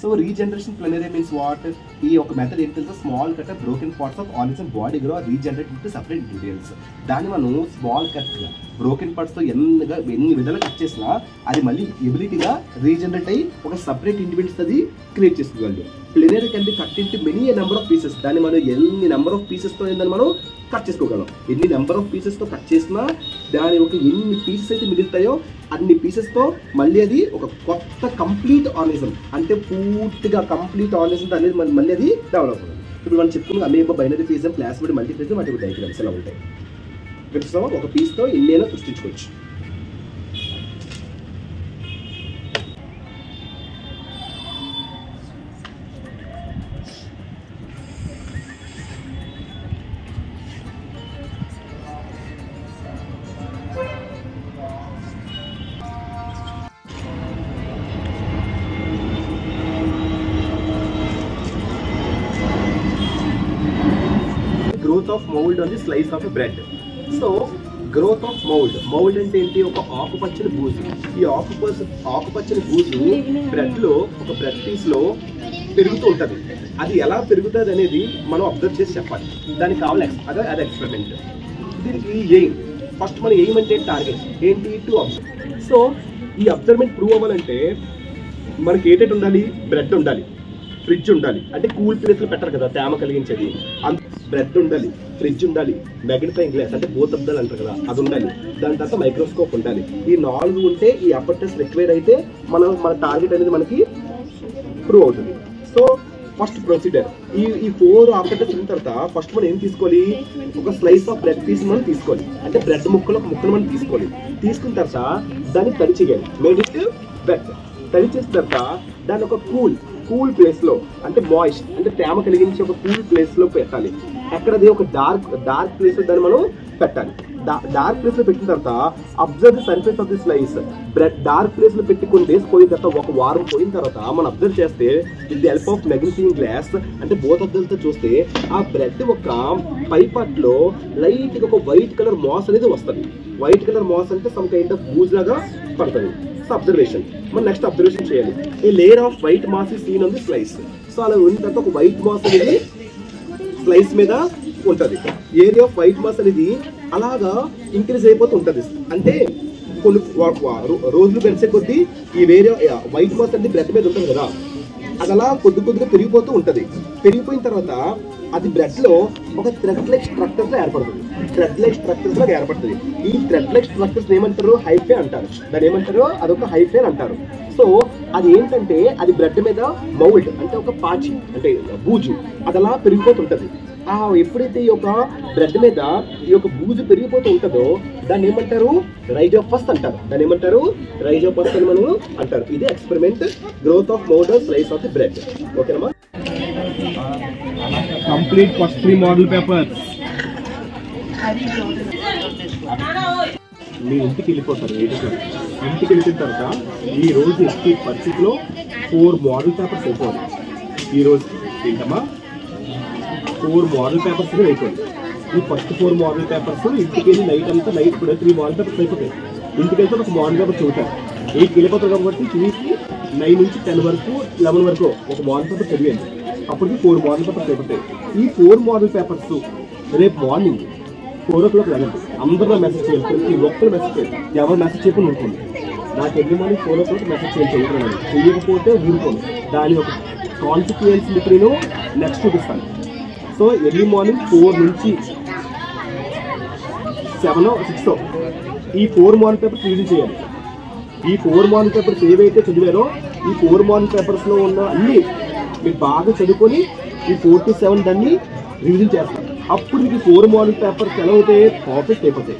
So regeneration ప్లెనరీ means what? ఈ ఒక method ఏంటి తెలుసా? Small cut broken parts of organism body grow regenerate into separate details. దాన్ని మనం స్మాల్ కట్గా బ్రోకెన్ పార్ట్స్తో ఎన్ని విధాలు కట్ చేసినా అది మళ్ళీ ఎబిలిటీగా రీజనరేట్ అయ్యి ఒక సపరేట్ ఇండిపెండెన్స్ అది క్రియేట్ చేసుకోగలదు. Planaria can be cut into many number of pieces. దాన్ని మనం ఎన్ని నెంబర్ ఆఫ్ పీసెస్తో ఏందని మనం కట్ చేసుకోగలం. ఎన్ని నెంబర్ ఆఫ్ పీసెస్తో కట్ చేసినా దాని ఒక ఎన్ని పీసెస్ అయితే మిగులుతాయో అన్ని పీసెస్తో మళ్ళీ అది ఒక కొత్త కంప్లీట్ ఆర్గానిజం, అంటే పూర్తిగా కంప్లీట్ ఆర్గానిజం అనేది మళ్ళీ అది డెవలప్ అవుతుంది. ఇప్పుడు మనం చెప్పుకున్న అమేబా, బైనరీ ఫేజం, ప్లాస్మిడ్, మల్టీఫేజం, వాటి డయాగ్రామ్స్ ఎలా ఉంటాయి. ఇక్కడ ఒక పీస్తో ఎన్నైనా సృష్టించుకోవచ్చు. Growth of mould on the slice of bread. So growth of mould అంటే ఏంటి? ఒక ఆకుపచ్చని బూజు. ఈ ఆకుపచ్చని బూజు బ్రెడ్లో, ఒక బ్రెడ్ పీస్లో పెరుగుతూ ఉంటుంది. అది ఎలా పెరుగుతుంది అనేది మనం అబ్జర్వ్ చేసి చెప్పాలి. దానికి కావాలి అది ఎక్స్పెరిమెంట్. దీనికి ఎయిమ్, ఫస్ట్ మన ఎయిమ్ అంటే టార్గెట్ ఏంటి? To observe. సో ఈ అబ్జర్వ్మెంట్ ప్రూవ్ అవ్వాలంటే మనకి ఏంటంటే ఉండాలి? బ్రెడ్ ఉండాలి, ఫ్రిడ్జ్ ఉండాలి, అంటే కూల్ ప్లేస్లో పెట్టరు కదా తేమ కలిగించేది, అంత బ్రెడ్ ఉండాలి, ఫ్రిడ్జ్ ఉండాలి, మ్యాగ్నిఫైయింగ్ గ్లాస్ అంటే బోత్ అబ్దాలు అంటారు కదా అది ఉండాలి, దాని తర్వాత మైక్రోస్కోప్ ఉండాలి. ఈ 4 ఉంటే ఈ అపర్టస్ రిక్వైర్ అయితే మన టార్గెట్ అనేది మనకి ప్రూవ్ అవుతుంది. సో ఫస్ట్ ప్రొసీడర్ ఈ 4 అపర్టస్ ఉన్న తర్వాత ఫస్ట్ మనం ఏం తీసుకోవాలి? ఒక స్లైస్ ఆఫ్ బ్రెడ్ పీస్ మనం తీసుకోవాలి, అంటే బ్రెడ్ ముక్కలు ఒక ముక్కలు మనం తీసుకోవాలి. తీసుకున్న తర్వాత దాన్ని తడి చేయాలి, మేడ్ ఇట్ వెట్. తడి చేసిన తర్వాత దాన్ని ఒక కూల్ ప్లేస్లో, అంటే మాయిస్ట్ అంటే తేమ కలిగించి ఒక కూల్ ప్లేస్లో పెట్టాలి. ఎక్కడది? ఒక డార్క్ ప్లేస్లో దాన్ని మనం పెట్టాలి. డార్క్ ప్లేస్లో పెట్టిన తర్వాత observe the surface of the slice. Bread dark ప్లేస్లో పెట్టి కొన్ని డేస్ పోయిన తర్వాత, ఒక వారం పోయిన తర్వాత మనం అబ్జర్వ్ చేస్తే with the help of magnifying glass అంటే బోత్ అబ్జర్వ్తో చూస్తే ఆ బ్రెడ్ ఒక పై పార్ట్లో లైట్గా ఒక వైట్ కలర్ మాస్ అనేది వస్తుంది. వైట్ కలర్ మాస్ అంటే సమ్ కైండ్ ఆఫ్ బూజ్ లాగా పడుతుంది. అబ్జర్వేషన్ మనం నెక్స్ట్ అబ్జర్వేషన్ చేయాలి. A layer of white mass is seen on the slice. So అలా ఉన్న తర్వాత ఒక వైట్ మాస్ అనేది స్లైస్ మీద ఉంటుంది. ఏరియా ఆఫ్ వైట్ మాస్ అనేది అలాగా ఇంక్రీజ్ అయిపోతూ ఉంటుంది. అంటే కొన్ని రోజులు పెరిసే కొద్దీ ఈ వైట్ మాస్ అనేది బ్రెడ్ మీద ఉంటుంది కదా, అది అలా కొద్దిగా పెరిగిపోతూ ఉంటుంది. పెరిగిపోయిన తర్వాత అది బ్రెడ్లో ఒక థ్రెడ్ లైక్ స్ట్రక్చర్స్ ఏర్పడుతుంది. ఈ థ్రెడ్ లైక్ స్ట్రక్చర్స్ ఏమంటారు? హైఫే అంటారు. దాన్ని ఏమంటారు? అదొక హైఫే అంటారు. సో అది ఏంటంటే అది బ్రెడ్ మీద మౌల్డ్ అంటే ఒక పాచి అంటే బూజు అది అలా పెరిగిపోతుంటుంది. ఎప్పుడైతే ఈ యొక్క బ్రెడ్ మీద ఈ యొక్క బూజు పెరిగిపోతూ ఉంటుందో దాన్ని ఏమంటారు? రైజోపస్ అంటారు. దాన్ని ఏమంటారు? రైజోపస్ అని మనం అంటారు. ఇది experiment growth of mould slice of the bread. ఓకేనమ్మా? కంప్లీట్ ఫస్ట్ 3 మోడల్ పేపర్స్ మీ ఇంటికి వెళ్ళిపోతారు. ఇంటికి వెళ్ళిన తర్వాత ఈ రోజు ఎట్టి పరిస్థితిలో 4 మోడల్ పేపర్స్ అయిపోవాలి. ఈ రోజు ఏంటమ్మా 4 మోడల్ పేపర్స్ కూడా అయిపోయింది. ఈ ఫస్ట్ 4 మోడల్ పేపర్స్ ఇంటికి వెళ్ళి నైట్ అంతా కూడా 3 మోడల్ పేపర్స్ అయిపోతాయి. ఇంటికి వెళ్తే ఒక మోడల్ పేపర్ చదువుతారు. 8కి వెళ్ళిపోతారు కాబట్టి 9 నుంచి 10 వరకు 11 వరకు ఒక మోడల్ పేపర్ చదివేయండి. అప్పటికి 4 మోడల్ పేపర్స్ అయిపోతాయి. ఈ 4 మోడల్ పేపర్స్ రేపు మార్నింగ్ 4 o'clock వెళ్ళండి. అందరూ మెసేజ్ చేయాలి, ప్రతి ఒక్కరు మెసేజ్ చేయాలి. ఎవరు మెసేజ్ చేయకుండా ఉంటుంది. నాకు ఎర్లీ మార్నింగ్ 4 o'clock మెసేజ్ చేయాలి. చేయకపోతే ఊరుకోను. దాని ఒక కాన్సిక్వెన్స్ మీకు నేను నెక్స్ట్ చూపిస్తాను. సో ఎర్లీ మార్నింగ్ 4 నుంచి 7 or 6 ఈ 4 మోడల్ పేపర్స్ రివిజన్ చేయాలి. ఈ 4 మోడల్ పేపర్స్ ఏవైతే చదివారో ఈ 4 మోడల్ పేపర్స్లో ఉన్న అన్ని మీరు బాగా చదువుకొని ఈ 4 to 7 దాన్ని రివిజన్ చేస్తారు. అప్పుడు మీకు 4 మోడల్ పేపర్స్ ఎలా అవుతాయి? పర్ఫెక్ట్ అయిపోతాయి.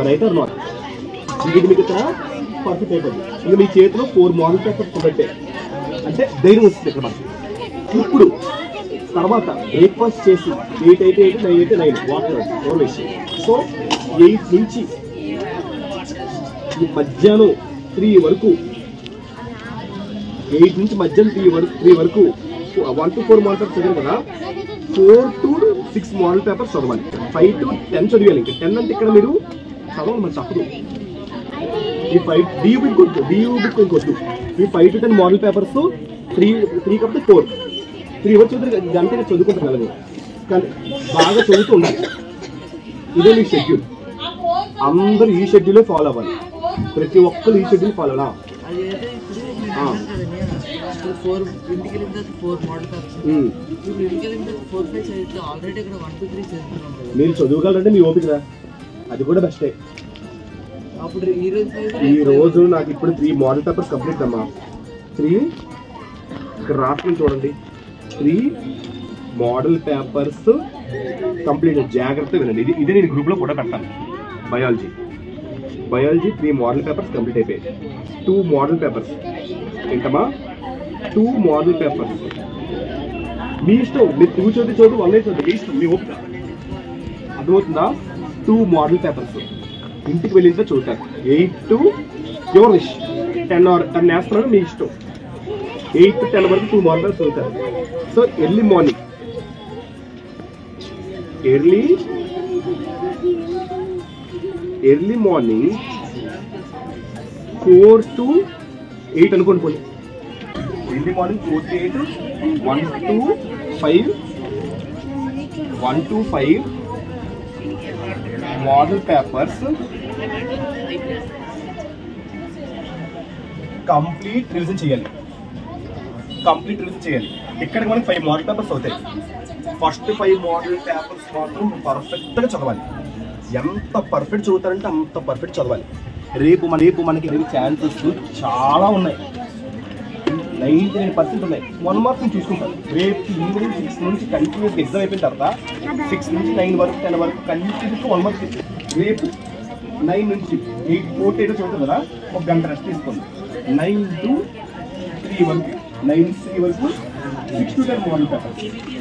Right are not? ఇది మీకు ఇక్కడ పర్ఫెక్ట్ అయిపోతుంది. ఇంకా మీ చేతిలో 4 మోడల్ పేపర్స్ పెట్టే అంటే ధైర్యం వస్తుంది ఇక్కడ మనకి. ఇప్పుడు తర్వాత బ్రేక్ఫాస్ట్ చేసి 8 అయితే 8, 9 అయితే 9 వాటర్ వేసి. సో 8 నుంచి మధ్యాహ్నం 3 వరకు 8 నుంచి మధ్యాహ్నం 3 వరకు 1 to 4 మోడల్ పేపర్స్ చదివారు కదా, 4 to 6 మోడల్ పేపర్స్ చదవాలి. 5 to 10 చదివాలి. ఇంకా 10 అంటే ఇక్కడ మీరు చదవాలి మరి తప్పదు. ఈ 5 డియూ బుక్ ఇంకొద్దు. ఈ 5 to 10 మోడల్ పేపర్స్ 3 కాకపోతే 4 3 వరకు చదువుతారు, గంటగా చదువుకుంటారు అలాగే. కానీ బాగా చదువుతూ ఉండాలి. ఇదే మీ షెడ్యూల్. అందరూ ఈ షెడ్యూలే ఫాలో అవ్వాలి. ప్రతి ఒక్కరు ఈ షెడ్యూల్ ఫాలో అవ్వాలి. మీరు చదువుగలంటే మీ ఓపిక, అది కూడా బెస్టే. ఈ రోజు నాకు ఇప్పుడు 3 మోడల్ పేపర్స్ కంప్లీట్ అమ్మా. 3 ఇక్కడ రాసుకుని చూడండి. 3 మోడల్ పేపర్స్ కంప్లీట్. జాగ్రత్తగా వినండి. ఇదే నేను గ్రూప్లో కూడా పెడతాను. బయాలజీ 3 మోడల్ పేపర్స్ కంప్లీట్ అయిపోయాయి. 2 మోడల్ పేపర్స్ ఏంటమ్మా, 2 మోడల్ పేపర్స్. మీ ఇష్టం, మీరు 2 చదువు 1 చదువు, మీ ఇష్టం, మీ ఓపిక. అర్థమవుతుందా? 2 మోడల్ పేపర్స్ ఇంటికి వెళ్ళిందో చదువుతారు. 8 to యువర్ విష్. 10 వేస్తున్నారు, మీ ఇష్టం. 8 to 10 వరకు 2 మోడల్ పేపర్స్ చదువుతారు. సో ఎర్లీ మార్నింగ్ 4 to 8 అనుకోండి. పోనీ early morning 4 to 8, 1 to 5 model papers complete revision చేయాలి. ఇక్కడికి మనకి 5 మోడల్ పేపర్స్ అవుతాయి. ఫస్ట్ 5 మోడల్ పేపర్స్ మాత్రం పర్ఫెక్ట్గా చదవాలి. ఎంత పర్ఫెక్ట్ చదువుతారంటే అంత పర్ఫెక్ట్ చదవాలి. రేపు మనకి ఛాన్సెస్ చాలా ఉన్నాయి. 99% ఉన్నాయి. 1 మార్క్ నేను చూసుకుంటాను. రేపు ఈవినింగ్ 6 నుంచి కంటిన్యూస్ ఎగ్జామ్ అయిపోయిన తర్వాత 6 నుంచి 9 వరకు 10 వరకు కంటిన్యూస్ 1 మార్క్ ఇస్తుంది. రేపు 9 నుంచి 8 4 8 చదువుతుంది కదా, 1 గంట రెస్ట్ తీసుకోండి. 9 to 3 వరకు 9 to 3 వరకు 6 to 10 మోడల్ పేపర్.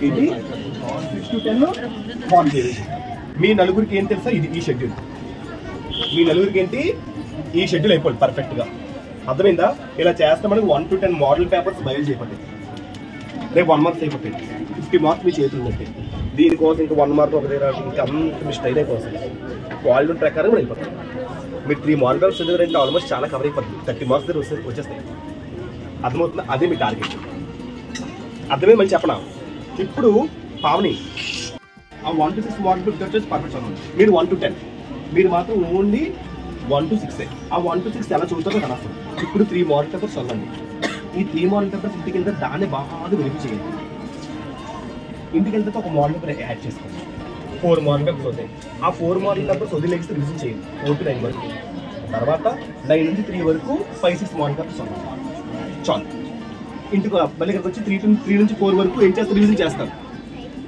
ఇది 6 to 10 మోడల్ పేపర్. మీ నలుగురికి ఏం తెలుసా, ఇది ఈ షెడ్యూల్. మీ నలుగురికి ఏంటి, ఈ షెడ్యూల్ అయిపోయింది పర్ఫెక్ట్గా. అర్థమైందా? ఇలా చేస్తే మనకి 1 to 10 మోడల్ పేపర్స్ బయలు చేయబట్టాయి. రేపు 1 మార్క్స్ అయిపోతాయి. 50 మార్క్స్ మీ చేతులు ఉంటాయి. దీనికోసం ఇంకా 1 మార్క్ ఒకటే రాదు, ఇంకా అంత మీ స్టైల్ అయిపోతుంది. క్వాలిటీ ప్రకారం కూడా అయిపోతుంది. మీరు 3 మోడల్ పేపర్స్ చదివారంటే ఆల్మోస్ట్ చాలా కవర్ అయిపోతుంది. 30 మార్క్స్ దగ్గర వచ్చేస్తాయి. అర్థమవుతుందా? అదే మీ టార్గెట్. అర్థమే మళ్ళీ చెప్పనా? ఇప్పుడు పావని ఆ 1 to 6 మోడల్ పేపర్ వచ్చేసి పర్ఫెక్ట్ చదవండి. మీరు 1 to 10, మీరు మాత్రం ఓన్లీ 1 to 6. ఆ 1 to 6 ఎలా చదువుతారో కదా. ఇప్పుడు 3 మోడల్ పేపర్స్ చదవండి. ఈ 3 మోడల్ పేపర్స్ ఇంటికి వెళ్తే దాన్ని బాగా వెరిఫై చేయండి. ఇంటికి వెళ్తే ఒక మోడల్ పేపర్ యాడ్ చేసుకోండి. 4 మోడల్ పేపర్స్ అవుతాయి. ఆ 4 మోడల్ పేపర్స్ వదిలేసి రివిజన్ చేయండి 4 to 9 వరకు. తర్వాత 9 నుంచి 3 వరకు 5 6 మోడల్ పేపర్స్ చదవండి. చాలు. ఇంటికి మళ్ళీ ఇక్కడికి వచ్చి 3 నుంచి 4 వరకు ఏం చేస్తారు, రివిజన్ చేస్తారు.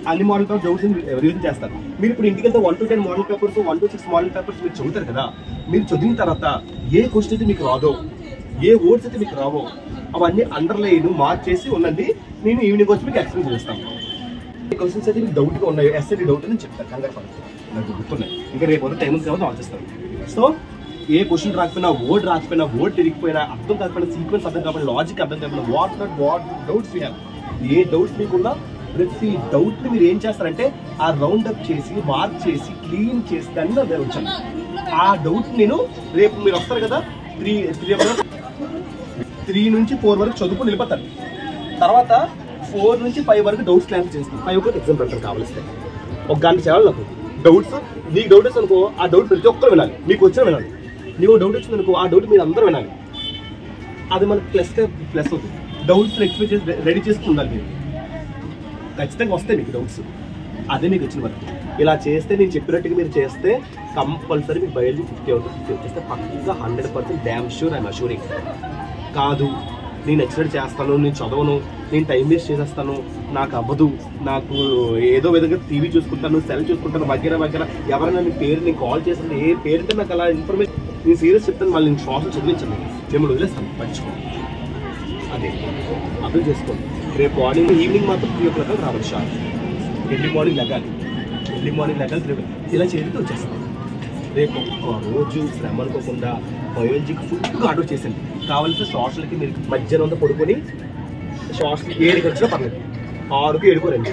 అన్ని మోడల్ పేపర్ డౌట్స్ రివిజన్ చేస్తారు. మీరు ఇప్పుడు ఇంటికి వెళ్తే 1 to 10 model papers 1 to 6 model papers మీరు చదువుతారు కదా. మీరు చదివిన తర్వాత ఏ క్వశ్చన్ అయితే మీకు రాదో, ఏ వర్డ్స్ అయితే మీకు రావో అవన్నీ అండర్లైన్ మార్క్ చేసి ఉన్నది నేను ఈవినింగ్ వచ్చి మీకు ఎక్స్ప్లెయిన్ చేస్తాను. ఈ క్వశ్చన్స్ అయితే మీకు డౌట్గా ఉన్నాయి, ఎస్ఐడి డౌట్ అని చెప్తాను. కంగారు పడుతుంది, నాకు గుర్తున్నాయి. ఇంకా రేపు టైం ఉంది కాబట్టి ఆలోచిస్తాను. సో ఏ క్వశ్చన్ రాకపోయినా, వర్డ్ రాకపోయినా, వర్డ్ తిరిగిపోయినా, అర్థం కాకపోయినా, సీక్వెన్స్ అర్థం కాకపోయినా, లాజిక్ అర్థం కాకపోయినా, వాట్ డౌట్స్ వీ హ్యావ్, ఏ డౌట్స్ మీకున్నా ప్రతి డౌట్ని మీరు ఏం చేస్తారంటే ఆ రౌండ్ అప్ చేసి మార్క్ చేసి క్లీన్ చేసి దాన్ని నా దగ్గర వచ్చాను. ఆ డౌట్ నేను రేపు మీరు వస్తారు కదా 3 నుంచి 4 వరకు చదువుకొని వెళ్ళిపోతారు. తర్వాత 4 నుంచి 5 వరకు డౌట్స్ క్లాస్ చేస్తాను. 5 వరకు ఎగ్జామ్ పెడతాను. కావలిస్తే 1 గంట చేయాలి నాకు డౌట్స్. మీకు డౌట్ వస్తుంది అనుకో, ఆ డౌట్ ప్రతి ఒక్కరు వినాలి. మీకు వచ్చిన వినాలి. నీకు డౌట్ వచ్చింది అనుకో, ఆ డౌట్ మీరు అందరూ వినాలి. అది మనకు ప్లస్ అవుతుంది. డౌట్స్ ఎక్స్ప్లెయిన్ చేసి రెడీ చేసుకుని ఉండాలి. మీరు ఖచ్చితంగా వస్తాయి మీకు డౌట్స్. అదే మీకు వచ్చిన వరకు ఇలా చేస్తే, నేను చెప్పినట్టుగా మీరు చేస్తే కంపల్సరీ మీకు బయాలజీ 50 అవుతుంది. 50 వచ్చేస్తే పక్కా 100% డ్యామ్ షూర్ ఐఎమ్ అష్యూరింగ్. కాదు నేను ఎక్స్ప్లెయిన్ చేస్తాను, నేను చదవను, నేను టైం వేస్ట్ చేసేస్తాను, నాకు అవ్వదు, నాకు ఏదో విధంగా టీవీ చూసుకుంటాను, సెల్ చూసుకుంటాను, వగేరా ఎవరైనా మీ పేరు నేను కాల్ చేస్తాను, ఏ పేరుంటే నాకు అలా ఇన్ఫర్మేషన్ నేను సీరియస్ చెప్తాను, మళ్ళీ నేను సోషల్ చదివించాను, మిమ్మల్ని వదిలేస్తాను. పట్టించుకోండి. అదే అర్థం చేసుకోండి. రేపు మార్నింగ్ ఈవినింగ్ మాత్రం 3 o'clock రావాలి షార్ప్. Early morning లెగాలి. ఇలా చేతితో వచ్చేస్తాం. రేపు రోజు శ్రమ అనుకోకుండా బయాలజీకి ఫుల్గా ఆర్డర్ చేసింది. కావాల్సిన సోషల్కి మీరు మధ్యాహ్నం అంతా పడుకొని, సోషల్కి 7కి వచ్చినా పర్లేదు, 6కి 7కు రండి,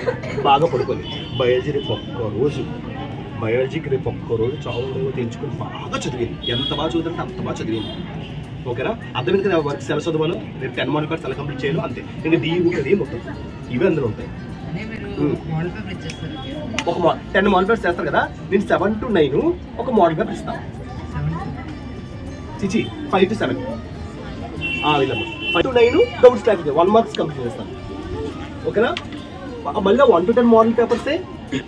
బాగా పడుకొని బయాలజీకి రేపు ఒక్క రోజు చావు తెలుసుకొని బాగా చదివింది. ఎంత బాగా చదివిందంటే అంత బాగా చదివింది. ఓకేనా? అర్థమైంది కదా వర్క్స్ ఎలా చదవాలో. రేపు 10 మోడల్ పేపర్స్ ఎలా కంప్లీట్ చేయాలో అంతే. ఇంకా డీ బుక్ అది మొత్తం ఇవి అందులో ఉంటాయి. ఒక 10 మోడల్ పేపర్స్ చేస్తారు కదా, నేను 7 to 9 ఒక మోడల్ పేపర్ ఇస్తాను. 5 to 7 వీళ్ళమ్మ 5 to 9 doubts clarify 1 marks complete చేస్తాను. ఓకేనా? మళ్ళీ 1 to 10 మోడల్ పేపర్సే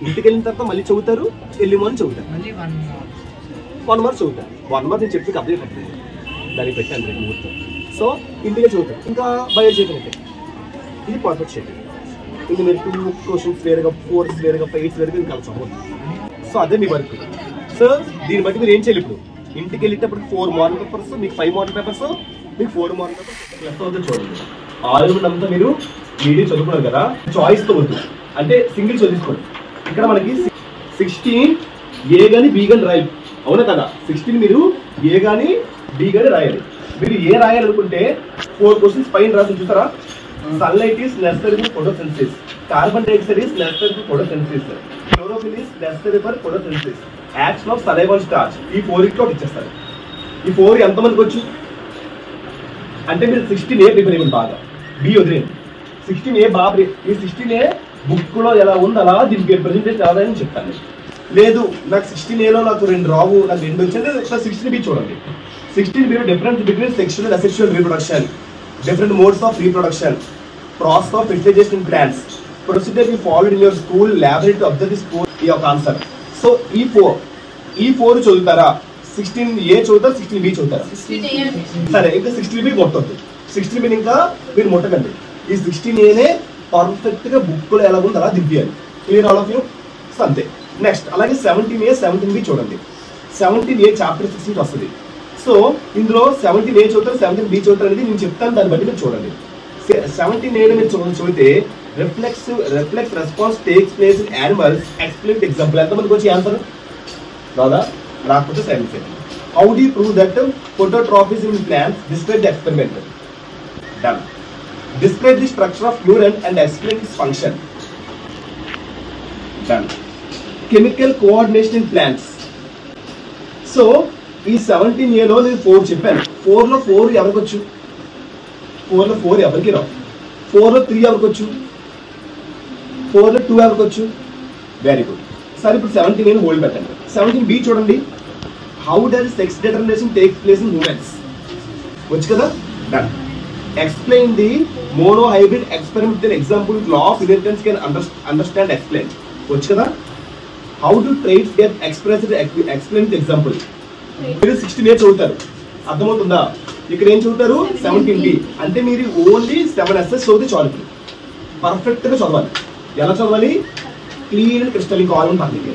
ఇంటికి వెళ్ళిన తర్వాత మళ్ళీ చదువుతారు, ఎర్లీ మార్నింగ్ చదువుతారు. 1 మార్క్ చదువుతారు. 1 మార్క్ నేను చెప్పి అప్డేట్ అవుతుంది దానికి పెట్టాను రేపు ముహూర్తం. సో ఇంటికే చదువుతారు. ఇంకా బయో చేయగలిగితే ఇది పర్ఫెక్ట్ షెడ్యూల్. ఇంకా మీరు 2 క్వశ్చన్స్ వేరుగా, 4 వేరుగా, 5 వేరుగా ఇంకా చదవదు. సో అదే మీ వర్క్. సో దీన్ని బట్టి మీరు ఏం చేయాలి, ఇప్పుడు ఇంటికి వెళ్ళేటప్పుడు 4 మోడల్ పేపర్స్, మీకు 5 మోడల్ పేపర్స్, మీకు 4 మోడల్ పేపర్స్ ప్లస్ అవుతుంది. చూడండి ఆల్రెడీ అంతా మీరు మీడియం చదువుకున్నారు కదా, చాయిస్ తో వద్దు, అంటే సింగిల్ చదువుకోండి. ఇక్కడ మనకి 16 ఏ కానీ బి కానీ రాయాలి, అవునా కదా? 16 మీరు ఏ కానీ బి కానీ రాయాలి. మీరు ఏ రాయాలనుకుంటే 4 క్వశ్చన్స్ పైన రాసి చూసారా? Sunlight is necessary for photosynthesis, carbon dioxide is necessary for photosynthesis, chlorophyll is necessary for photosynthesis, action of salivary starch. ఈ 4 ఇట్లో ఇచ్చేస్తారు. ఈ 4 ఎంతమందికి వచ్చు అంటే మీరు 16A ప్రిపేర్ అయ్యింది బాగా, బి వదిలేండి. 16A బాగా, ఈ 16A బుక్ లో ఎలా ఉంది అలా దీనికి ప్రెజెంటేషన్ ఎలా అని చెప్తాను. లేదు నాకు 16Aలో నాకు 2 రావు, నాకు 2 వచ్చింది, 16B చూడండి. 16B difference between sexual and asexual reproduction, different modes of reproduction, process of fertilisation in plants, procedure you followed in your school, laboratory to observe the school, ఈ యొక్క ఆన్సర్. సో ఈ 4 చదువుతారా? 16A చదువుతారు, 16B చదువుతారా? సరే, ఇంకా 16B కొట్టద్దు. 16B ఇంకా మీరు ముట్టకండి. ఈ 16Aనే పర్ఫెక్ట్ గా బుక్ లో ఎలా ఉందో అలా దింపేయాలి. Clear all of you? అంతే. నెక్స్ట్ అలాగే 17A 17B చూడండి. 17A చాప్టర్ 16 వస్తుంది. సో ఇందులో 17A చదువుతారు, 17B చదువుతారు అనేది నేను చెప్తాను, దాన్ని బట్టి మీరు చూడండి. 17A మీరు చదివితే reflex response takes place in animals, explain example. ఎంతమందికి వచ్చి ఆన్సర్ రాదా? రాకపోతే science. How do you prove that phototropism in plants? Describe the experiment. Done. Describe the structure of neuron and explain its function. Done. Chemical coordination in plants. So, ఈ 17Aలో నేను 4 చెప్పాను. 4లో 4 ఎవరికి వచ్చు? 4లో 4 ఎవరికి రావు. 4లో 3 ఎవరికి వచ్చు? 4లో 2 ఎవరికి వచ్చు? Very good. సరే, ఇప్పుడు 17A హోల్డ్ పెట్టండి. 17B చూడండి. How does sex determination take place in humans? వచ్చు కదా? Done. Explain the monohybrid experiment with an example with law of inheritance can understand explain. వచ్చు కదా? How do traits get expressed? Explain the example. మీరు 16A చదువుతారు, అర్థమవుతుందా? ఇక్కడ ఏం చదువుతారు? 17B. అంటే మీరు ఓన్లీ 7SS చదివితే చాలు. పర్ఫెక్ట్ గా చదవాలి. ఎలా చదవాలి? Clean crystal. ఇంకా ఆల్రెడీ పర్లేదు.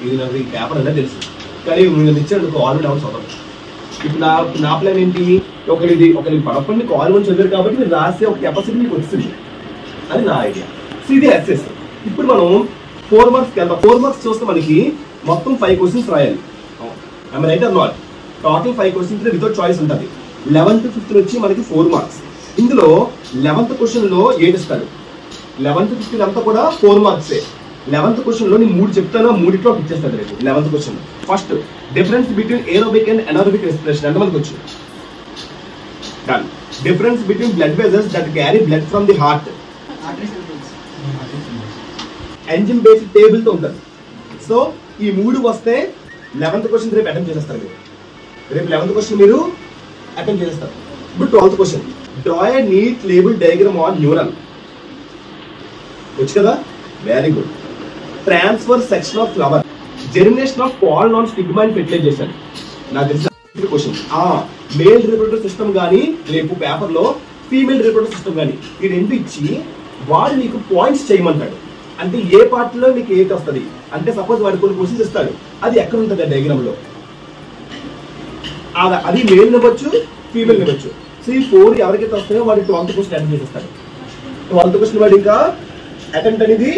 ఇది నాకు ఈ పేపర్ అనేది తెలుసు, కానీ నేను ఇచ్చాను ఆల్రెడీ ఎవరు చదవాలి. ఇప్పుడు నా ప్లాన్ ఏంటి? ఒకరి పడపండి కాల్ వన్ చదివారు కాబట్టి మీరు రాసే ఒక కెపాసిటీ మీకు వస్తుంది, అది నా ఐడియా. సో ఇది ఎస్ఎస్. ఇప్పుడు మనం 4 మార్క్స్కి వెళ్దాం. 4 మార్క్స్ చూస్తే మనకి మొత్తం 5 క్వశ్చన్స్ రాయాలి. Right are not? Total 5 questions without choice ఉంటుంది. 11th to 5th వచ్చి మనకి 4 మార్క్స్. ఇందులో 11th క్వశ్చన్లో 8 ఇస్తారు. 11th to 5th అంతా కూడా 4 మార్క్సే. 11th క్వశ్చన్లో నేను 3 చెప్తాను, 3 ఇచ్చేస్తాను రేపు. 11th question first difference between aerobic and anaerobic respiration ఎంతమందికి వచ్చు? Done. Difference between blood vessels that carry blood from the heart, engine based table తో ఉంటుంది. సో ఈ 3 వస్తే 11th క్వశ్చన్ రేపు అటెంప్ట్ చేసేస్తారు మీరు. రేపు 11th క్వశ్చన్ మీరు అటెంప్ట్ చేస్తారు. ఇప్పుడు 12th question, draw a neat label diagram on neural. వచ్చు కదా? Very good. Transfer section of flower, germination of pollen on stigma and fertilisation. నాకు తెలిసిన క్వశ్చన్. మేల్ రిప్రొడక్టివ్ సిస్టమ్ కానీ రేపు పేపర్ లో ఫీమేల్ రిప్రొడక్టివ్ సిస్టమ్ కానీ ఈ 2 ఇచ్చి వాడు నీకు పాయింట్స్ చేయమంటాడు. అంటే ఏ పార్ట్ లో నీకు ఏది వస్తుంది అంటే సపోజ్ వాడు కొన్ని క్వశ్చన్స్ ఇస్తాడు, అది ఎక్కడ ఉంటుంది ఆ డయాగ్రామ్ లో? అది మేల్ ఇవ్వచ్చు, ఫీమేల్ ఇవ్వచ్చు. సో ఈ 4 ఎవరికైతే వస్తాయో వాడు 12th క్వశ్చన్ అటెంప్ట్ చేసేస్తాడు. 12th క్వశ్చన్ వాడు ఇంకా అటెంప్ట్ అనేది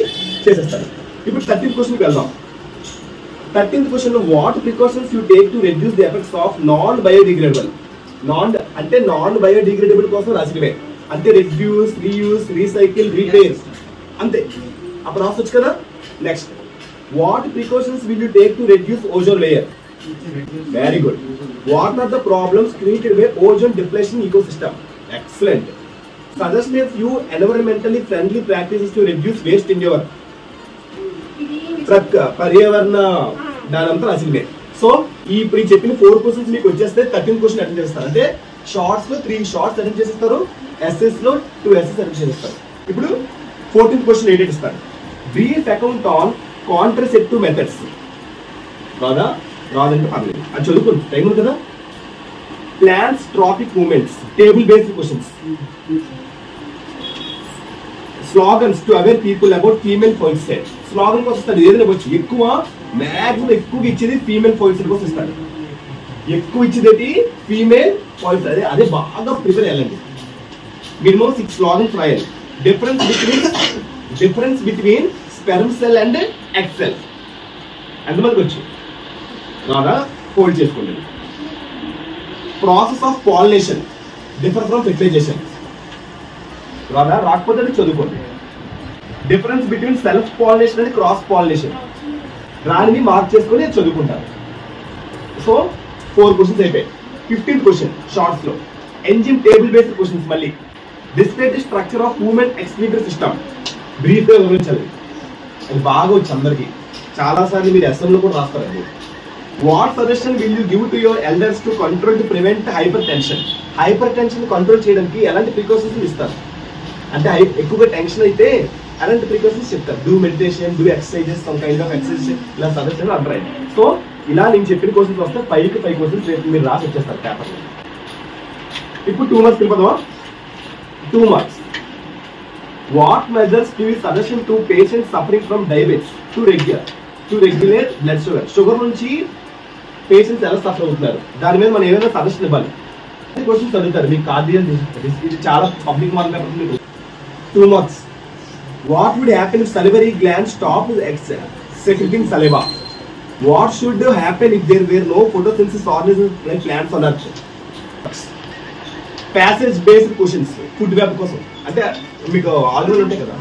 చేసేస్తాడు. ఇప్పుడు 13th క్వశ్చన్కి వెళ్దాం. 13th question, what precautions you take to reduce the effects of non biodegradable. Non biodegradable కోసం రాసినవే, అంటే రెడ్యూస్, రీయూస్, రీసైకిల్, రిపేర్, అంతే. అప్పుడు రాసొచ్చు కదా. Next, what precautions will you take to reduce ozone layer? Very good. What are the problems created by ozone depletion ecosystem? Excellent. Suggest a few environmentally friendly practices to reduce waste in your పర్యావరణ దానంతా రాసిందే. So ఇప్పుడు చెప్పిన 4 questions మీకు వచ్చేస్తే 13 question attend చేస్తారు. అంటే shorts లో 3 shorts attend చేస్తారు, SS లో 2 ఎస్ఎస్ అటెండ్ చేస్తారు. ఇప్పుడు 14th క్వశ్చన్ ఏంటి ఇస్తారు? Brief account on contraceptive methods. రాదంటే పర్లేదు, అది చదువుకోండి, టైం ఉంది కదా. Plants tropic movements, table based questions. Slogans to aware people about female foeticide. Slogan కోసం ఇస్తాడు, ఏదైనా వచ్చు. ఎక్కువ మ్యాక్సిమం ఎక్కువగా ఇచ్చేది ఫీమేల్ ఫోయిసైడ్ కోసం ఇస్తాడు. ఎక్కువ ఇచ్చేది ఫీమేల్ ఫోయిసైడ్, అదే బాగా ప్రిపేర్ అయ్యాలండి. మినిమం 6 స్లోగన్స్ రాయాలి. Difference between sperm cell and egg cell ఎంతమందికి వచ్చు? రాగా ఫోల్డ్ చేసుకోండి. Process of pollination differ from fertilisation. రాగా రాకపోతే చదువుకోండి. Difference between self pollination and cross pollination, దానిని మార్క్ చేసుకొని చదువుకుంటారు. సో 4 క్వశ్చన్స్ అయిపోయాయి. 15th క్వశ్చన్ షార్ట్స్ లో ఎంజిన్ టేబుల్ బేస్డ్ క్వశ్చన్స్. మళ్ళీ describe the structure of human ఎక్స్క్రీటర్ system. Brief గా వివరించాలి. అది బాగా వచ్చు అందరికి, చాలా సార్లు మీరు అసెంబ్లీలో కూడా రాస్తారండి. What suggestion will you give to your elders to control to prevent hypertension? Hypertension control చేయడానికి ఎలాంటి ప్రికాషన్స్ ఇస్తారు? అంటే ఎక్కువగా టెన్షన్ అయితే అలాంటి ప్రికాషన్స్ చెప్తారు. Do meditation, do exercises, some kind of exercise, ఇలా సజెషన్ అంటారు. సో ఇలా నేను చెప్పిన క్వశ్చన్స్ వస్తే 5కి 5 క్వశ్చన్స్ మీరు రాసి వచ్చేస్తారు పేపర్లో. ఇప్పుడు 2 మార్క్స్ వెళ్ళిపోదామా? 2 marks. What measures give suggestion to patients suffering from diabetes to regulate blood sugar? Sugar నుంచి పేషెంట్స్ ఎలా సఫర్ అవుతున్నారు, దాని మీద మనం ఏమైనా సజెషన్ ఇవ్వాలి. క్వశ్చన్స్ చదువుతారు మీకు కార్డియల్ డిసీజ్. ఇది చాలా public mark paper. 2 marks. What would happen if salivary gland stopped secreting saliva? What should happen if there were no photosynthesis organisms like plants on earth? Passage based questions, food web కోసం. అంటే మీకు already ఉంటాయి కదా.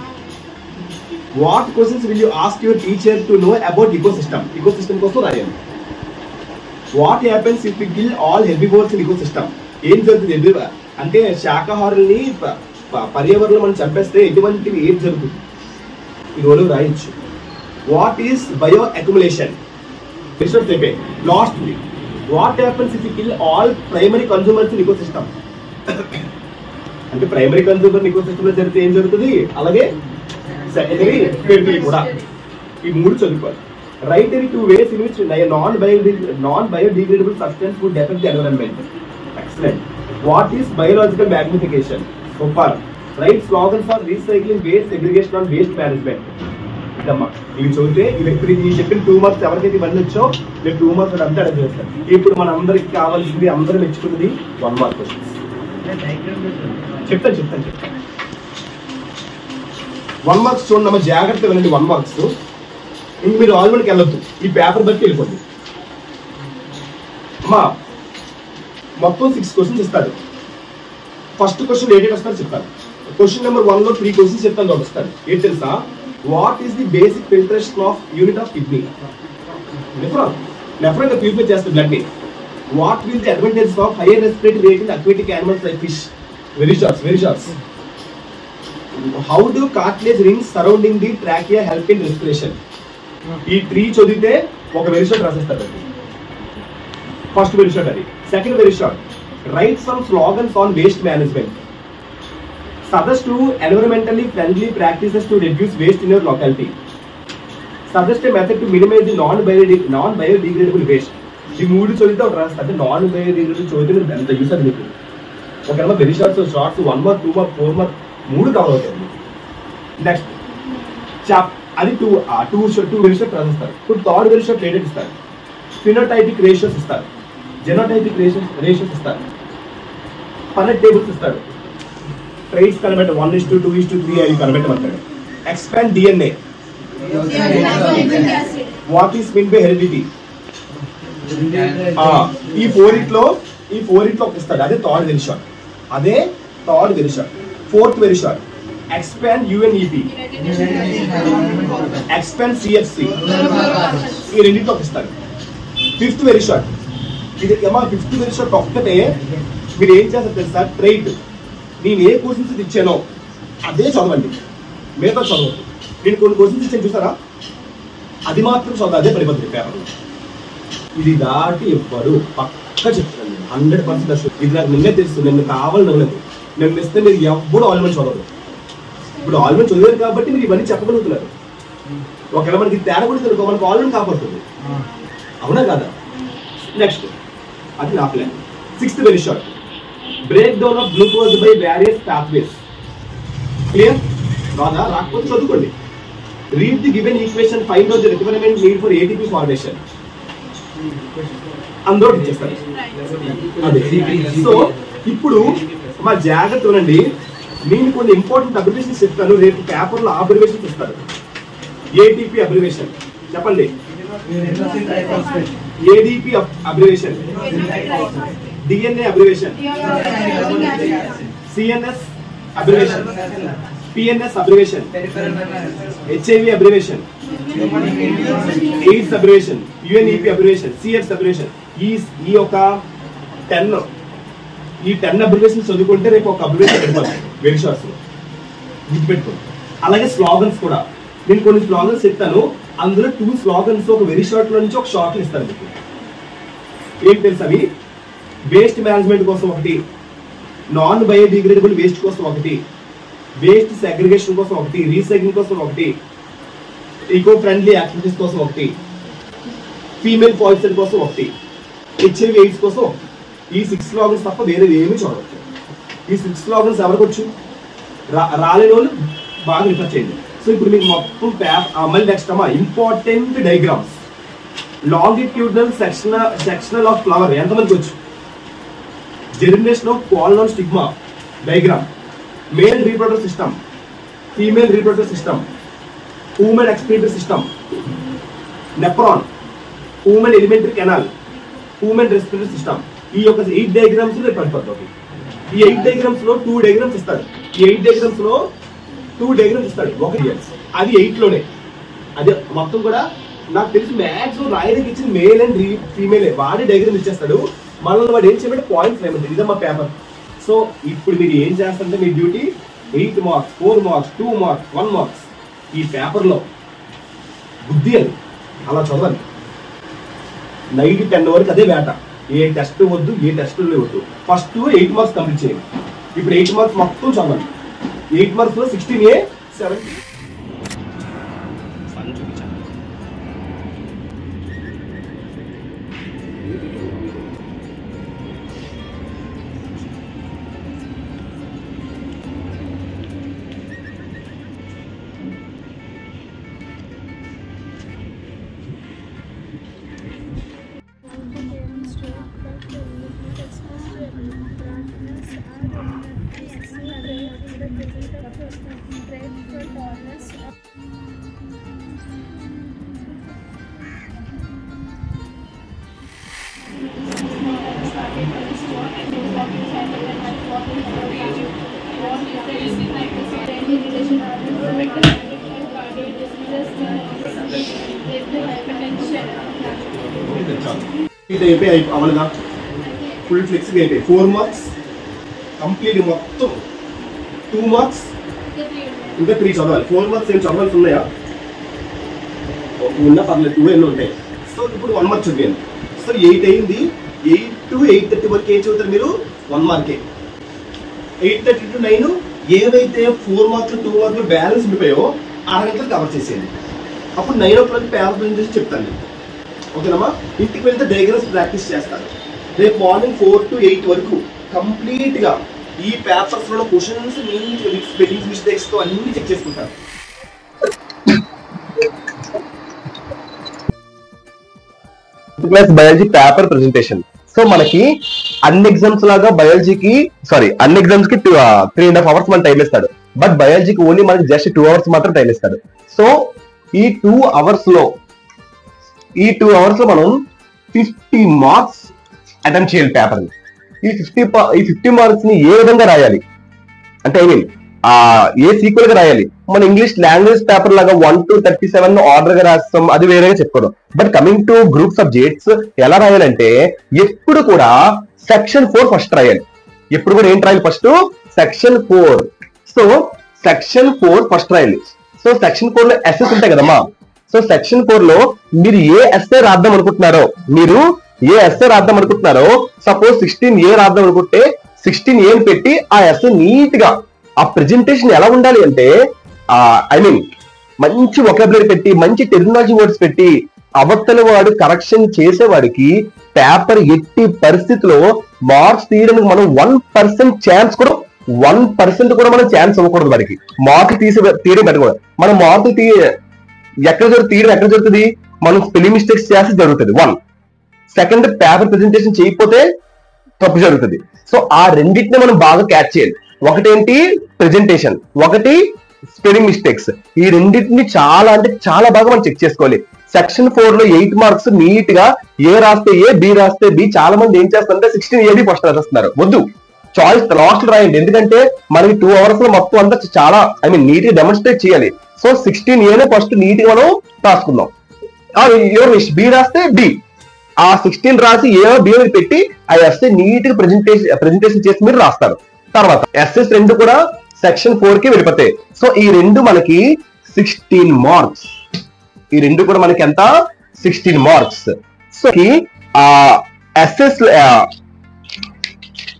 What questions will you ask your teacher to know about ecosystem? Ecosystem కోసం రాయాలి. What happens if we kill all herbivores in ecosystem? ఏం జరుగుతుంది? అంటే శాకాహారుల్ని పర్యావరణం మనం చంపేస్తే ఎటువంటివి ఏం జరుగుతుంది? ఈ రోజు రాయొచ్చు. What is bioaccumulation? Research అయిపోయి last. What happens if we kill all primary consumers in ecosystem? అంటే ప్రైమరీ కన్స్యూమర్ ఈకోసిస్టమ్ లో జరిగితే ఏం జరుగుతుంది, అలాగే సెకండరీ టెరిటరీ కూడా. ఈ 3 చదువుకోవాలి. Right in 2 ways in which non-biodegradable substance would affect the environment. Excellent. What is biological magnification? Super. Write slogans for recycling, waste segregation and waste management. ఇదమ్మా ఇవి చదివితే ఇప్పుడు ఈ చెప్పిన 2 మార్క్స్ ఎవరికైతే ఇవన్నీ వచ్చో మీరు 2 మార్క్స్ అంతా అర్థం చేస్తారు. ఇప్పుడు మన అందరికి కావాల్సింది, అందరూ మెచ్చుకున్నది 1 మార్క్ క్వశ్చన్స్. చెప్తాను 1 మార్క్స్ చూడండి, జాగ్రత్త వెళ్ళండి. 1 మార్క్స్ ఇంక మీరు ఆల్రెడీకి వెళ్ళొద్దు, ఈ పేపర్ బట్టి వెళ్ళిపోండి. అమ్మా మొత్తం 6 క్వశ్చన్స్ ఇస్తాడు. ఫస్ట్ క్వశ్చన్ ఏంటి వస్తారు చెప్తాను. క్వశ్చన్ నెంబర్ 1 లో 3 క్వశ్చన్స్ చెప్తాను వస్తాడు. ఏంటి తెలుసా? What is the basic filtration of unit of kidney? Nephron purify చేస్తుంది బ్లడ్ ని. What will the advantages of higher respiratory rate in aquatic animals like fish? Very shorts. How do cartilage rings surrounding the trachea help in respiration? ఈ 3 చదివితే ఒక very short రాసేస్తారు. First very short అది. Second very short, write some slogans on waste management. Suggest to environmentally friendly practices to reduce waste in your locality. Suggest a method to minimize the non-biodegradable waste. ఈ 3 చదివితే ఒక రాస్తారు. అంటే non biodegradable చదివితే ఎంత use అది మీకు. ఒకవేళ very shorts 1 mark 2 mark 4 mark 3 cover అవుతాయి. నెక్స్ట్ అది 2 వెరీ షార్ట్ రాసిస్తారు. ఇప్పుడు థర్డ్ వెరీ షార్ట్ రేటెడ్ ఇస్తారు. ఫినోటైపిక్ రేషియోస్ ఇస్తారు, జెనోటైపిక్ రేషియోస్ ఇస్తారు, పన్నెట్ టేబుల్స్ ఇస్తారు. ట్రైట్స్ కనబెట్ట 1:2, 2:3 అవి కనబెట్టమంటాడు. Expand DNA. What is mean by heredity? ఈ 4 ఒక ఇస్తాడు. అదే third very short. Fourth very short, expand UNEP, expand CFC. ఈ రెండింటిలో ఒక ఇస్తాడు. Fifth very short. ఇది ఏమో ఫిఫ్త్ వెరీ షార్ట్ ఒక్కటే మీరు ఏం చేస్తారు తెలుసా, ట్రైట్. నేను ఏ క్వశ్చన్స్ ఇచ్చానో అదే చదవండి, మిగతా చదవద్దు. నేను కొన్ని క్వశ్చన్స్ ఇచ్చాను చూసారా, అది మాత్రం చదవాలి, అదే పడిపోతుంది పేపర్. ఇది దాటి ఎవ్వరు పక్క చెప్తాను 100% అసలు. ఇది నాకు నిన్నే తెలుసు, నేను కావాలని అనలేదు. నేను ఇస్తే మీరు ఎవ్వరు ఆల్మండ్ చదవరు. ఇప్పుడు ఆల్మండ్ చదివారు కాబట్టి మీరు ఇవన్నీ చెప్పగలుగుతున్నారు. ఒకవేళ మనకి తేడా కూడా తెలుగు, మనకు ఆల్మండ్ కాపాడుతుంది, అవునా కాదా? నెక్స్ట్ అది నా plan. Sixth very short, break down of glucose by various pathways. Clear? రాదా? రాకపోతే చదువుకోండి. Read the given equation, find out the requirement need for ATP formation. అందరూ ఇచ్చేస్తారు అదే. సో ఇప్పుడు మా జాగ్రత్త ఉండండి, నేను కొన్ని ఇంపార్టెంట్ అబ్రివేషన్స్ చెప్తాను, రేపు పేపర్లో అబ్రివేషన్స్ ఇస్తారు. ఏటీపీ అబ్రివేషన్ చెప్పండి. ADP abbreviation, DNA abbreviation, CNS abbreviation, PNS abbreviation, HIV abbreviation, AIDS abbreviation, UNEP abbreviation, CFCs abbreviation. ఈ ఒక 10 అబ్రివేషన్ చదువుకుంటే రేపు ఒక అబ్రివేషన్ పెట్టుకోవాలి వెరీ షార్ట్స్ లో, గుర్తుపెట్టుకోండి. అలాగే స్లోగన్స్ కూడా నేను కొన్ని స్లోగన్స్ చెప్తాను, అందులో 2 స్లోగన్స్ ఒక వెరీ షార్ట్ లో నుంచి ఒక షార్ట్ ఇస్తాను మీకు. ఏం తెలుసు అవి? వేస్ట్ మేనేజ్మెంట్ కోసం ఒకటి, నాన్ బయోడిగ్రేడబుల్ వేస్ట్ కోసం ఒకటి, వేస్ట్ సెగ్రిగేషన్ కోసం ఒకటి, రీసైక్లింగ్ కోసం ఒకటి, ఈకో ఫ్రెండ్లీ యాక్టివిటీస్ కోసం ఒకటి, ఫీమేల్ పాయిజన్ కోసం ఒకటి, హెచ్ఐవి ఎయిడ్స్ కోసం ఒకటి. ఈ 6 స్లోగన్స్ తప్ప వేరే ఏమీ చూడవచ్చు. ఈ 6 స్లోగన్స్ ఎవరికి వచ్చు? రాలేని వాళ్ళు బాగా రిఫర్ చేయండి. సో ఇప్పుడు మీకు మొత్తం మళ్ళీ నెక్స్ట్ అమ్మా important diagrams. Longitudinal sectional of flower ఎంతమందికి వచ్చు? Germination of pollen on stigma diagram, male reproductive system, female reproductive system, human excretory system, nephron, human alimentary canal, human respiratory system. ఈ యొక్క 8 డయాగ్రామ్స్ పడిపోతుంది. ఈ 8 డయాగ్రామ్స్ లో 2 diagrams ఇస్తాడు. ఈ 8 diagrams లో 2 డయాగ్రామ్స్ ఇస్తాడు. ఒకటి అది 8 లోనే, అది మొత్తం కూడా నాకు తెలిసి మ్యాక్సిమం రాయడానికి ఇచ్చిన మేల్ అండ్ ఫీమేల్ వాడి డయాగ్రామ్ ఇచ్చేస్తాడు. మనల్ని వాడు ఏం చేయమంటే పాయింట్స్ ఏమంటారు, ఇదే మా పేపర్. సో ఇప్పుడు మీరు ఏం చేస్తారంటే మీ duty 8 marks, 4 marks, 2 marks, 1 marks ఈ పేపర్లో బుద్ధి అని అలా చదవాలి. నైట్ 10 వరకు అదే వేట. ఏ టెస్ట్ వద్దు, ఏ టెస్టులు వద్దు. ఫస్ట్ 8 మార్క్స్ కంప్లీట్ చేయండి. ఇప్పుడు 8 మార్క్స్ మొత్తం చదవాలి. 8 మార్క్స్ లో 16A 70. అవలుగా ఫుల్ ఫ్లెక్సిబుల్ అయిపోయి 4 మార్క్స్ కంప్లీట్ మొత్తం. 2 మార్క్స్ ఇంకా 3 చదవాలి. 4 మార్క్స్ ఏం చదవాల్సి ఉన్నాయా? ఉన్నా పర్లేదు, 2 ఎన్నో ఉంటాయి. సో ఇప్పుడు 1 మార్క్ చదివాను. సో 8 అయింది. 8 to 8:30 వరకు ఏం చదువుతారు మీరు? 1 మార్కే. 8:30 to 9 ఏవైతే 4 మార్కులు 2 మార్కులు బ్యాలెన్స్ ఉండిపోయో 6 గంటలు కవర్ చేసేయండి. అప్పుడు 9 o'clock పేపర్ గురించి చెప్తాను. ఓకేనమ్మా? ఇంటికి వెళ్తే డయాగ్రామ్స్ ప్రాక్టీస్ చేస్తాను. రేపు మార్నింగ్ 4 to 8 వరకు కంప్లీట్ గా ఈ పేపర్స్ లో క్వశ్చన్స్ స్పెల్లింగ్ మిస్టేక్స్ తో అన్ని చెక్ చేసుకుంటాను. Biology paper presentation. సో మనకి అన్ని ఎగ్జామ్స్ లాగా బయాలజీకి అన్ని ఎగ్జామ్స్ కి 3.5 hours మన టైం ఇస్తాడు. బట్ బయాలజీకి ఓన్లీ మనకి జస్ట్ 2 hours మాత్రం టైం ఇస్తాడు. సో ఈ 2 hours లో మనం 50 మార్క్స్ అటెంప్ట్ చేయాలి పేపర్ ని. ఈ 50 మార్క్స్ ని ఏ విధంగా రాయాలి అంటే, ఏ సీక్వెల్ గా రాయాలి. మన ఇంగ్లీష్ లాంగ్వేజ్ పేపర్ లాగా 1 to 37 ఆర్డర్ గా రాస్తాం, అది వేరేగా చెప్పుకోవడం. But coming to group subjects ఎలా రాయాలంటే ఎప్పుడు కూడా సెక్షన్ 4 ఫస్ట్ రాయాలి. ఎప్పుడు కూడా ఏంటి రాయాలి? First section 4. So section 4 first రాయాలి. సో సెక్షన్ 4 లో ఎస్ఎస్ ఉంటాయి కదమ్మా. సో సెక్షన్ 4 లో మీరు ఏ ఎస్ఏ రాద్దాం అనుకుంటున్నారో సపోజ్ 16A రాద్దాం అనుకుంటే 16A పెట్టి ఆ ఎస్ఏ నీట్ గా ఆ ప్రెజెంటేషన్ ఎలా ఉండాలి అంటే మంచి వొకాబులరీ పెట్టి, మంచి టెర్మినాలజీ వర్డ్స్ పెట్టి, అవతల వాడు కరెక్షన్ చేసేవాడికి పేపర్ ఎట్టి పరిస్థితిలో మార్క్స్ తీయడానికి మనం 1% ఛాన్స్ కూడా 1% కూడా మనం ఛాన్స్ ఇవ్వకూడదు. వాడికి మార్క్ తీయడం పెట్టకూడదు. మనం మార్క్ ఎక్కడ జరుగుతుంది? మనం స్పెల్లింగ్ మిస్టేక్స్ చేస్తే జరుగుతుంది 1. సెకండ్, పేపర్ ప్రెజెంటేషన్ చేయకపోతే తప్పు జరుగుతుంది. సో ఆ రెండింటిని మనం బాగా క్యాచ్ చేయాలి. ఒకటేంటి ప్రెజెంటేషన్, ఒకటి స్పెల్లింగ్ మిస్టేక్స్. ఈ రెండింటిని చాలా అంటే చాలా బాగా మనం చెక్ చేసుకోవాలి. సెక్షన్ 4 లో 8 మార్క్స్ నీట్ గా ఏ రాస్తే ఏ, బి రాస్తే బి. చాలా మంది ఏం చేస్తారంటే 16A ఫస్ట్ రాసేస్తున్నారు. వద్దు, చాయిస్ లాస్ట్ రాయండి. ఎందుకంటే మనకి 2 hours లో మొత్తం అంతా చాలా నీట్ గా డెమాన్స్ట్రేట్ చేయాలి. సో 16A ఫస్ట్ నీట్ గా మనం రాసుకుందాం. ఎవరు బి రాస్తే బి, ఆ 16 రాసి ఏ బి పెట్టి ఆ ఎస్ఏ నీట్ గా ప్రెజెంటేషన్ చేసి మీరు రాస్తారు. తర్వాత ఎస్ఎస్ 2 కూడా సెక్షన్ 4 కి వెళ్ళిపోతాయి. సో ఈ రెండు మనకి 16 మార్క్స్. ఈ రెండు కూడా మనకి ఎంత? 16 marks. So SS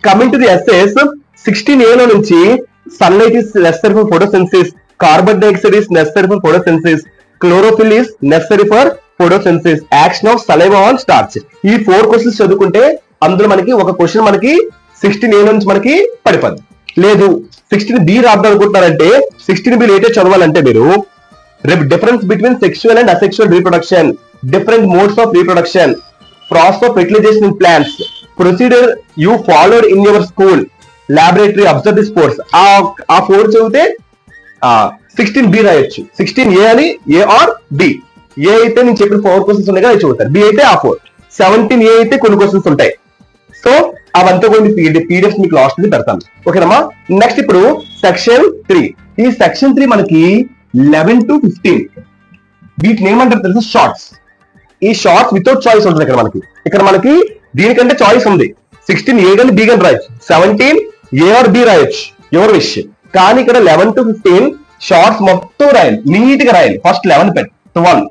coming to the SS 16A లో నుంచి sunlight is necessary for photosynthesis, carbon dioxide is necessary for photosynthesis, chlorophyll is necessary for photosynthesis, action of saliva on starch. ఈ 4 క్వశ్చన్స్ చదువుకుంటే అందులో మనకి ఒక క్వశ్చన్ మనకి 16A నుంచి మనకి పడిపోద్ది. లేదు 16B రాద్దాం అనుకుంటున్నారంటే 16B లేటే చదవాలంటే మీరు difference between sexual and asexual reproduction, different modes of reproduction, process of fertilisation in plants, procedure you followed in your school, laboratory, observe the sports. ఆ 4 చదివితే 16B రాయొచ్చు. 16A అని ఏ ఆర్ బి. ఏ అయితే నేను చెప్పిన 4 క్వశ్చన్స్ ఉన్నాయి కదా చదువుతారు. బి అయితే ఆ 4. 17A అయితే కొన్ని క్వశ్చన్స్ ఉంటాయి. సో అవంతా కొన్ని పీడిఎఫ్ మీకు లాస్ట్ పెడతాను. ఓకేనమ్మా. నెక్స్ట్ ఇప్పుడు సెక్షన్ 3. ఈ సెక్షన్ 3 మనకి 11 to 15. వీటిని ఏమంటారు తెలుసు? షార్ట్స్. ఈ షార్ట్స్ వితౌట్ చాయిస్ ఉంటుంది. ఇక్కడ మనకి దీనికంటే చాయిస్ ఉంది. 16A కానీ బి కానీ రాయొచ్చు, 17A ఆర్ బి రాయొచ్చు, ఎవరు విష్. కానీ ఇక్కడ 11 to 15 షార్ట్స్ మొత్తం రాయాలి, నీట్ గా రాయాలి. ఫస్ట్ 11 పెట్టి 12,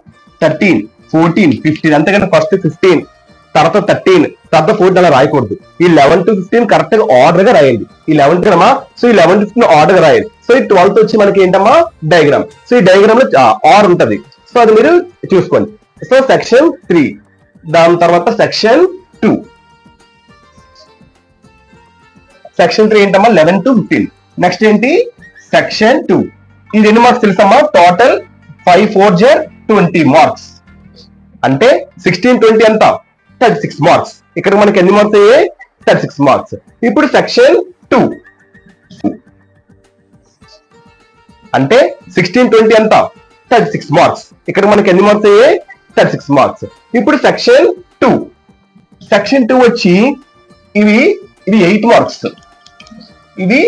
13, 14, 15, అంతేగాని ఫస్ట్ 15 తర్వాత 13 తర్వాత 14 అలా రాయకూడదు. ఈ 11 to 15 కరెక్ట్ గా ఆర్డర్ గా రాయండి. ఈ 11 కదమ్మా. సో ఈ 11 to 15 ఆర్డర్ గా రాయండి. సో ఈ 12th వచ్చి మనకి ఏంటమ్మా? డయాగ్రామ్. సో ఈ డయాగ్రామ్ లో ఆర్ ఉంటది. సో అది మీరు చూసుకోండి. సో సెక్షన్ 3, దాని తర్వాత సెక్షన్ 2. సెక్షన్ 3 ఏంటమ్మా? 11 to 15. నెక్స్ట్ ఏంటి? సెక్షన్ 2. ఇది ఎన్ని మార్క్స్ తెలుసమ్మా? Total 5 4 20 marks. అంటే 16 20 ఎంత? 36 మార్క్స్. ఇక్కడ మనకి ఎన్ని మార్క్స్ అయ్యాయి? 36 మార్క్స్. ఇప్పుడు సెక్షన్ 2 అంటే 16 20 ఎంత? 36 మార్క్స్. ఇక్కడ మనకి ఎన్ని మార్క్స్ అయ్యాయి? 36 మార్క్స్. ఇప్పుడు సెక్షన్ 2. సెక్షన్ 2 వచ్చి ఇది 8 మార్క్స్, ఇది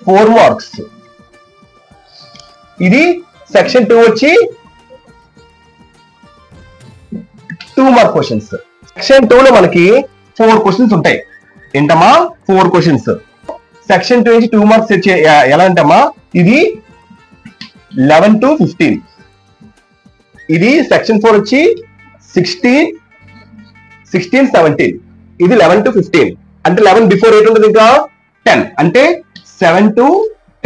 4 మార్క్స్. ఇది సెక్షన్ 2 వచ్చి 2 మార్క్ క్వశ్చన్స్. సెక్షన్ 2 లో మనకి 4 క్వశ్చన్స్ ఉంటాయి. ఏంటమ్మా? 4 క్వశ్చన్స్. సెక్షన్ 2 నుంచి 2 మార్క్స్ ఎలా అంటమ్మా? ఇది 11 to 15. ఇది సెక్షన్ 4 వచ్చి 16 17. ఇది 11 to 15. అంటే 11 బిఫోర్ 8 ఉంటుంది, ఇంకా 10 అంటే 7 to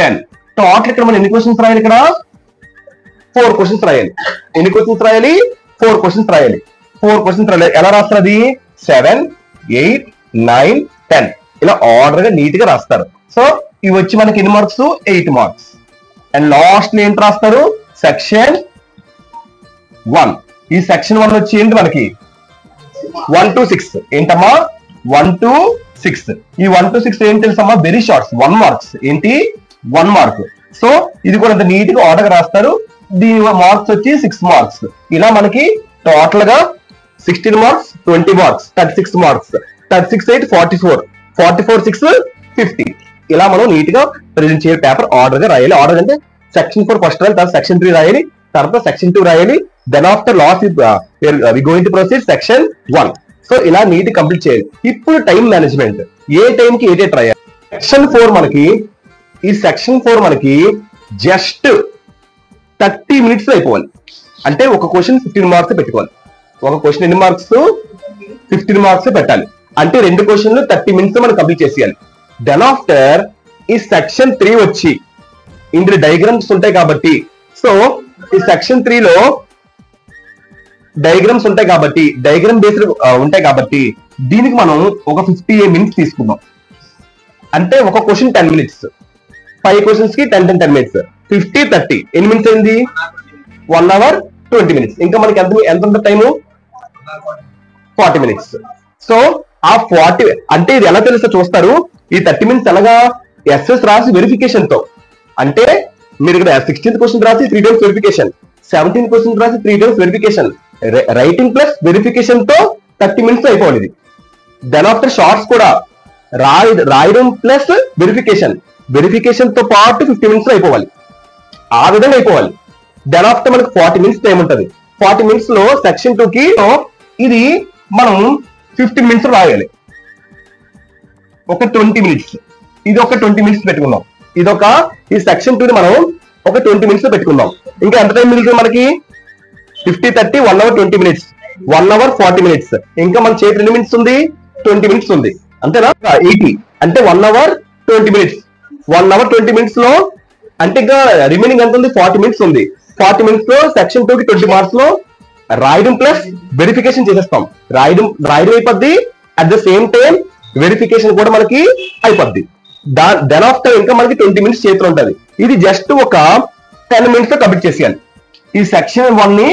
10. టోటల్ ఇక్కడ మనం ఎన్ని క్వశ్చన్స్ రాయాలి? ఇక్కడ 4 క్వశ్చన్స్ రాయాలి. ఎన్ని క్వశ్చన్స్ రాయాలి? 4 క్వశ్చన్స్ రాయాలి. 4 క్వశ్చన్స్ రాయాలి. ఎలా రాస్తారు? అది 7 8 9 10 ఇలా ఆర్డర్ గా నీట్ గా రాస్తారు. సో ఇవి వచ్చి మనకి ఎన్ని మార్క్స్? 8 మార్క్స్. అండ్ లాస్ట్ ఏంటి రాస్తారు? సెక్షన్ 1. ఈ సెక్షన్ 1 వచ్చి ఏంటి మనకి? 1 to 6. ఏంటమ్మా? 1 to 6. ఈ 1 to 6 ఏం తెలుసమ్మా? Very shorts, 1 marks. ఏంటి? 1 మార్క్. సో ఇది కూడా అంత నీట్ గా ఆర్డర్ గా రాస్తారు. దీని మార్క్స్ వచ్చి 6 మార్క్స్. ఇలా మనకి టోటల్ గా 16 మార్క్స్ 20 మార్క్స్ 36 మార్క్స్. 36 8 44, 44 6 50. ఇలా మనం నీట్ గా ప్రెజెంట్ చేయాలి. పేపర్ ఆర్డర్ గా రాయాలి. ఆర్డర్ అంటే సెక్షన్ 4 ఫస్ట్ రాయాలి, తర్వాత సెక్షన్ 3 రాయాలి, తర్వాత సెక్షన్ 2 రాయాలి. Then after last we going to proceed section 1. So ఇలా నీట్ కంప్లీట్ చేయాలి. ఇప్పుడు టైం మేనేజ్మెంట్, ఏ టైం కి ఏ డేట్ రాయాలి. సెక్షన్ 4 మనకి జస్ట్ 30 minutes లో అయిపోవాలి. అంటే ఒక క్వశ్చన్ 15 మార్క్స్ పెట్టుకోవాలి. ఒక క్వశ్చన్ ఎన్ని మార్క్స్? 15 మార్క్స్ పెట్టాలి. అంటే 2 క్వశ్చన్లు 30 minutes మనం కంప్లీట్ చేసేయాలి. దెన్ ఆఫ్టర్ ఈ సెక్షన్ 3 వచ్చి ఇందులో డయాగ్రామ్స్ ఉంటాయి కాబట్టి, సో ఈ సెక్షన్ 3 లో డయాగ్రామ్స్ ఉంటాయి కాబట్టి, డయాగ్రామ్ బేస్డ్ ఉంటాయి కాబట్టి దీనికి మనం ఒక 58 minutes తీసుకుందాం. అంటే ఒక క్వశ్చన్ 10 minutes, 5 క్వశ్చన్స్ కి 10 minutes, 50 30 ఎన్ని మినిట్స్ అయింది? 1 hour 20 minutes. ఇంకా మనకి ఎంత ఉంటుంది టైము? 40 minutes. సో ఆ 40 అంటే ఇది ఎలా తెలుస్తో చూస్తారు. ఈ 30 minutes ఎలాగా? ఎస్ఎస్ రాసి వెరిఫికేషన్ తో, అంటే మీరు ఇక్కడ 16th క్వశ్చన్ రాసి 3 times వెరిఫికేషన్, 17th క్వశ్చన్ రాసి 3 times verification, writing plus verification తో 30 minutes అయిపోవాలి ఇది. దెన్ ఆఫ్టర్ షార్ట్స్ కూడా రాయడం ప్లస్ వెరిఫికేషన్ తో పాటు 50 minutes అయిపోవాలి. ఆ విధంగా అయిపోవాలి. దెన్ ఆఫ్టర్ మనకి 40 minutes టైం ఉంటుంది. 40 minutes లో సెక్షన్ 2 కి ఇది మనం 15 minutes రాయాలి. ఒక 20 minutes, ఇది ఒక 20 minutes పెట్టుకుందాం. ఈ సెక్షన్ 2 ని మనం ఒక 20 minutes లో పెట్టుకుందాం. ఇంకా ఎంత టైం మిగులుతుంది మనకి? 50 30 1 hour 20 minutes, 1 hour 40 minutes. ఇంకా మన చేతి 2 minutes ఉంది, 20 minutes ఉంది, అంతేనా? 80 అంటే 1 hour 20 minutes. 1 hour 20 minutes లో అంటే ఇంకా రిమైనింగ్ ఎంత ఉంది? 40 minutes ఉంది. 40 minutes లో సెక్షన్ 2 కి 20 marks లో రాయడం ప్లస్ వెరిఫికేషన్ చేసేస్తాం. రాయడం అయిపోద్ది. At the same time verification కూడా మనకి అయిపోద్ది. దెన్ ఆఫ్టర్ ఇంకా మనకి 20 minutes చేతిలో ఉంటుంది. ఇది జస్ట్ ఒక 10 minutes లో కంప్లీట్ చేసేయాలి. ఈ సెక్షన్ 1 ని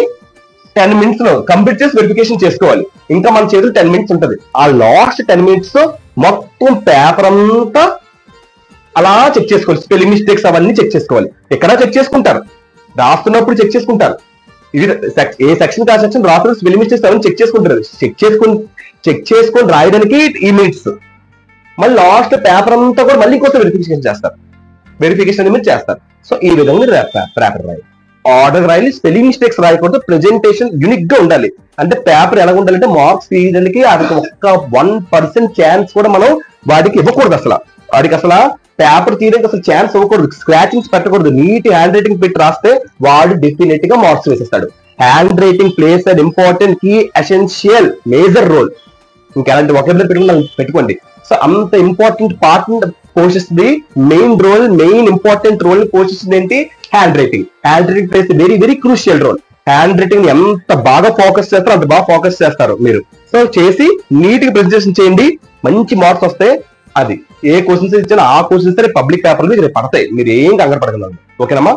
10 minutes లో కంప్లీట్ చేసి వెరిఫికేషన్ చేసుకోవాలి. ఇంకా మన చేతిలో 10 minutes ఉంటుంది. ఆ లాస్ట్ 10 minutes లో మొత్తం పేపర్ అంతా అలా చెక్ చేసుకోవాలి. స్పెల్లింగ్ మిస్టేక్స్ అవన్నీ చెక్ చేసుకోవాలి. ఎక్కడ చెక్ చేసుకుంటారు? రాస్తున్నప్పుడు చెక్ చేసుకుంటారు. ఇది ఏ సెక్షన్ ఆ సెక్షన్ రాస్తున్న స్పెల్లింగ్ మిస్టేక్స్ అవన్నీ చెక్ చేసుకుంటారు. చెక్ చేసుకొని రాయడానికి ఈ మినిట్స్. మళ్ళీ లాస్ట్ పేపర్ అంతా కూడా మళ్ళీ ఇంకొక వెరిఫికేషన్ చేస్తారు. సో ఈ విధంగా పేపర్ రాయాలి. ఆర్డర్ రాయాలి. స్పెల్లింగ్ మిస్టేక్స్ రాయకూడదు. ప్రెజెంటేషన్ యూనిక్ గా ఉండాలి. అంటే పేపర్ ఎలా ఉండాలంటే మార్క్స్ తీయడానికి అది ఒక్క 1% ఛాన్స్ కూడా మనం వాడికి ఇవ్వకూడదు. వాడికి అసలు పేపర్ తీయడానికి అసలు ఛాన్స్ ఇవ్వకూడదు. స్క్రాచింగ్స్ పెట్టకూడదు. నీట్ హ్యాండ్ రైటింగ్ పెట్టి రాస్తే వాడు డెఫినెట్ గా మార్క్స్ వేసేస్తాడు. Handwriting plays an important key, essential, major role. ఇంకా అలాంటి ఒకేసారి పెట్టుకోండి. సో అంత ఇంపార్టెంట్ పార్ట్ పోషిస్తుంది. మెయిన్ ఇంపార్టెంట్ రోల్ పోషిస్తుంది ఏంటి? Handwriting. Handwriting plays very very crucial role. Handwriting ఎంత బాగా ఫోకస్ చేస్తారో అంత బాగా ఫోకస్ చేస్తారు మీరు. సో చేసి నీట్ గా ప్రెజెంటేషన్ చేయండి. మంచి మార్క్స్ వస్తాయి. అది ఏ క్వశ్చన్స్ ఇచ్చినా ఆ క్వశ్చన్స్ పబ్లిక్ పేపర్ మీద పడతాయి. మీరు ఏం కంగారు పడగలరు. ఓకేనమ్మా?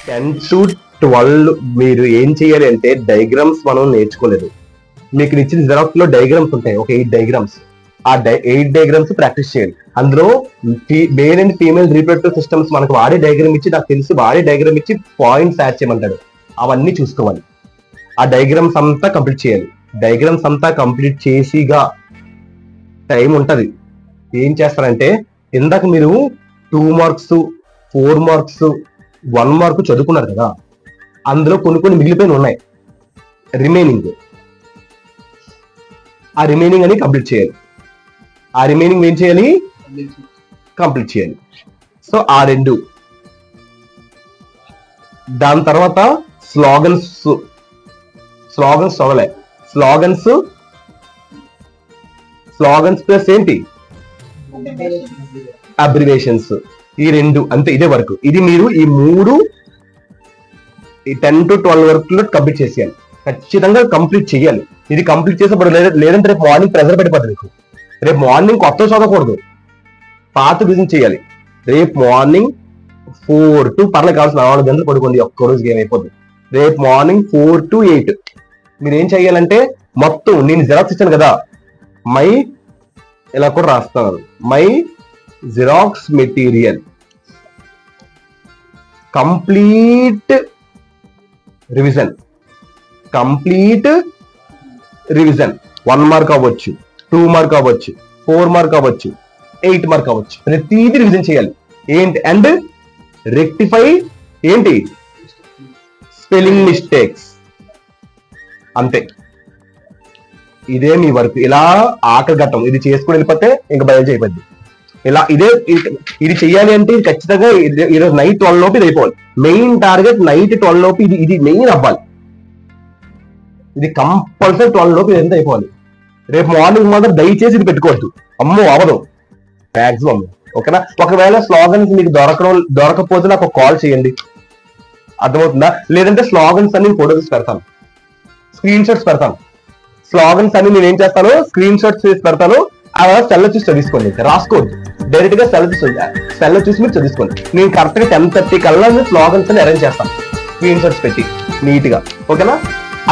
టెన్ టు 12 మీరు ఏం చేయాలి అంటే డయాగ్రామ్స్ మనం నేర్చుకోలేదు. మీకు ఇచ్చిన జెరాక్స్ లో డయాగ్రామ్స్ ఉంటాయి. ఒక 8 డయాగ్రామ్స్. ఆ 8 డయాగ్రామ్స్ ప్రాక్టీస్ చేయాలి. అందులో male and female reproductive systems మనకు వాడే డయాగ్రామ్ ఇచ్చి, నాకు తెలిసి వాడే డయాగ్రామ్ ఇచ్చి పాయింట్స్ యాడ్ చేయమంటాడు. అవన్నీ చూసుకోవాలి. ఆ డయాగ్రామ్స్ అంతా కంప్లీట్ చేయాలి. డయాగ్రామ్స్ అంతా కంప్లీట్ చేసిగా టైం ఉంటది. ఏం చేస్తారంటే ఇందాక మీరు 2 marks 4 marks 1 mark చదువుకున్నారు కదా, అందులో కొన్ని మిగిలిపోయిన ఉన్నాయి. రిమైనింగ్ అని కంప్లీట్ చేయాలి. ఆ రిమైనింగ్ ఏం చేయాలి? కంప్లీట్ చేయాలి. సో ఆ 2. దాని తర్వాత స్లోగన్స్ చదవలే. స్లోగన్స్ ప్లస్ ఏంటి? అబ్రివేషన్స్. ఈ 2 అంతే. ఇదే వరకు. ఇది మీరు ఈ 3 10 to 12 వరకు కంప్లీట్ చేసేయాలి. ఖచ్చితంగా కంప్లీట్ చేయాలి. ఇది కంప్లీట్ చేసేప్పుడు లేదంటే రేపు మార్నింగ్ ప్రెజర్ పడిపోతుంది మీకు. రేపు మార్నింగ్ కొత్త చదవకూడదు, పాత బిజినెస్ చేయాలి. రేపు మార్నింగ్ 4 to పర్లేదు కావాల్సిన 4 గంటలు పడుకోండి, ఒక్క రోజుకి ఏమైపోతుంది. రేపు మార్నింగ్ 4 to 8 మీరు ఏం చెయ్యాలంటే మొత్తం నేను జిరాక్స్ ఇచ్చాను కదా, మై ఇలా కూడా రాస్తాను, my xerox material complete revision 1 mark అవ్వచ్చు, 2 మార్క్ అవ్వచ్చు, 4 మార్క్ అవ్వచ్చు, 8 మార్క్ అవ్వచ్చు, ప్రతిదీ రివిజన్ చేయాలి. ఏంటి అండ్ రెక్టిఫై ఏంటి స్పెల్లింగ్ మిస్టేక్స్, అంతే. ఇదే మీ వర్క్. ఇలా ఆఖరి ఘట్టం ఇది చేసుకుని వెళ్ళిపోతే ఇంకా బయలుదేరి అయిపోద్ది. ఇలా ఇది చెయ్యాలి అంటే ఇది ఖచ్చితంగా ఈరోజు నైట్ 12 లోపు ఇది అయిపోవాలి. మెయిన్ టార్గెట్ నైట్ 12 లోపు ఇది మెయిన్ అవ్వాలి. ఇది కంపల్సరీ 12 లోపు ఇది ఎంత అయిపోవాలి. రేపు మార్నింగ్ మాత్రం దయచేసి ఇది పెట్టుకోవద్దు, అమ్మో అవదు మాక్సిమం. ఓకేనా? ఒకవేళ స్లోగన్స్ మీకు దొరకపోతే నాకు కాల్ చేయండి, అర్థమవుతుందా? లేదంటే స్లోగన్స్ అన్ని ఫోటోస్ పెడతాను, స్క్రీన్ షాట్స్ పెడతాను. స్లోగన్స్ అన్ని నేను ఏం చేస్తాను, స్క్రీన్ షాట్స్ చేసి పెడతాను. అలా సెల్ చూసి చదువుకోండి, రాసుకోవద్దు. డైరెక్ట్ గా సెల్ చూసి మీరు చదువుకోండి. నేను కరెక్ట్ గా 10:30 కల్లా స్లోగన్స్ అని అరేంజ్ చేస్తాను, స్క్రీన్ షాట్స్ పెట్టి నీట్ గా. ఓకేనా?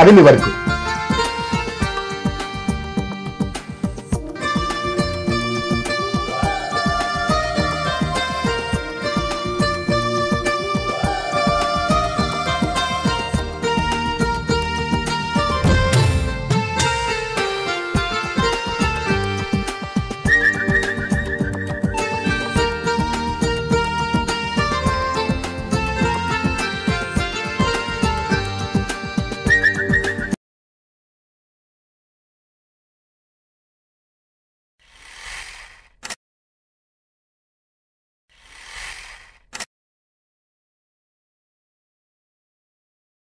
అది మీ వర్క్.